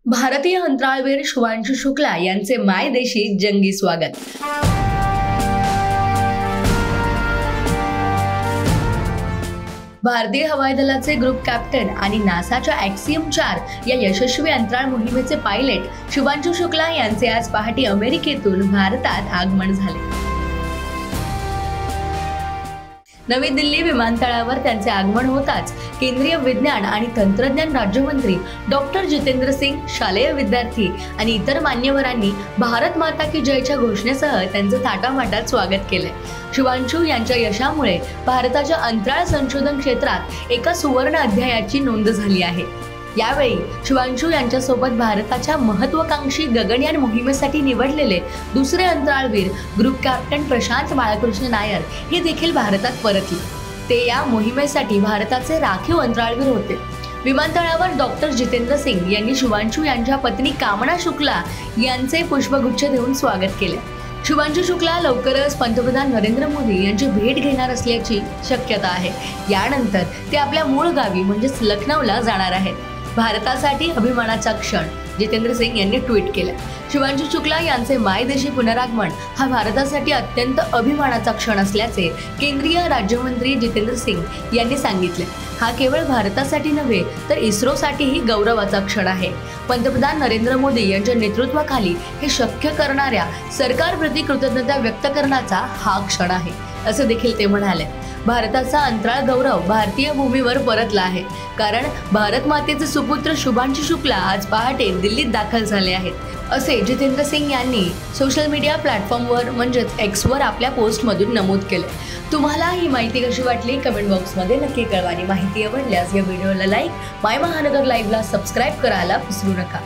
भारतीय अंतराळवीर शुभांशु शुक्ला यांचे मायदेशी जंगी स्वागत। भारतीय हवाई दलाचे ग्रुप कॅप्टन आणि नासाच्या ॲक्सियम 4 या यशस्वी अंतराळ मोहिमेचे पायलट शुभांशु शुक्ला यांचे आज पहाटे अमेरिकेतून भारतात आगमन झाले। नवी दिल्ली विमानतळावर त्यांचे आगमन होताच केंद्रीय विज्ञान आणि तंत्रज्ञान राज्यमंत्री डॉक्टर जितेंद्र सिंग, शालेय विद्यार्थी आणि इतर मान्यवरांनी भारत माता की जयच्या घोषणेसह त्यांचे थाटामाटात स्वागत केले। शुभांशु यांच्या यशामुळे भारताच्या अंतराळ संशोधन क्षेत्रात एका सुवर्ण अध्यायाची नोंद झाली आहे। यावेळी शुभांशु यांच्यासोबत भारताच्या महत्त्वाकांक्षी गगनयान मोहिमेसाठी निवडलेले दुसरे अंतराळवीर ग्रुप कॅप्टन प्रशांत बाळकृष्ण नायर हे देखील भारतात परतले। ते या मोहिमेसाठी भारताचे राखीव अंतराळवीर होते। विमानतळावर डॉक्टर जितेंद्र सिंग यांनी शुभांशु यांच्या पत्नी कामना शुक्ला यांचे पुष्पगुच्छ देऊन स्वागत केले। शुभांशु शुक्ला लवकरच पंतप्रधान नरेंद्र मोदी यांची भेट घेणार असल्याची शक्यता आहे। यानंतर ते आपल्या मूळ गावी म्हणजेच लखनौला जाणार आहेत। भारतासाठी अभिमानाचा क्षण, जितेंद्र सिंग यांनी ट्विट केलं। शुभांशु शुक्ला यांचे मायदेशी पुनरागमन हा भारतासाठी अत्यंत अभिमानाचा क्षण असल्याचे केंद्रीय राज्यमंत्री जितेंद्र सिंग यांनी सांगितले। हा केवळ भारतासाठी नव्हे तर इस्रोसाठीही गौरवाचा क्षण आहे। पंतप्रधान नरेंद्र मोदी यांच्या नेतृत्वाखाली हे शक्य करणाऱ्या सरकारप्रती कृतज्ञता व्यक्त करण्याचा हा क्षण आहे, असं देखील ते म्हणाले। भारताचा अंतराळ गौरव भारतीय भूमीवर परतला आहे, कारण भारत मातेचे सुपुत्र शुभांशु शुक्ला आज पहाटे दिल्लीत दाखल झाले आहेत, असे जितेंद्र सिंग यांनी सोशल मीडिया प्लॅटफॉर्मवर म्हणजेच एक्सवर आपल्या पोस्टमधून नमूद केले। तुम्हाला ही माहिती कशी वाटली कमेंट बॉक्समध्ये नक्की कळवा आणि माहिती आवडल्यास या व्हिडिओला लाईक, माय महानगर लाईव्हला सबस्क्राईब करायला विसरू नका।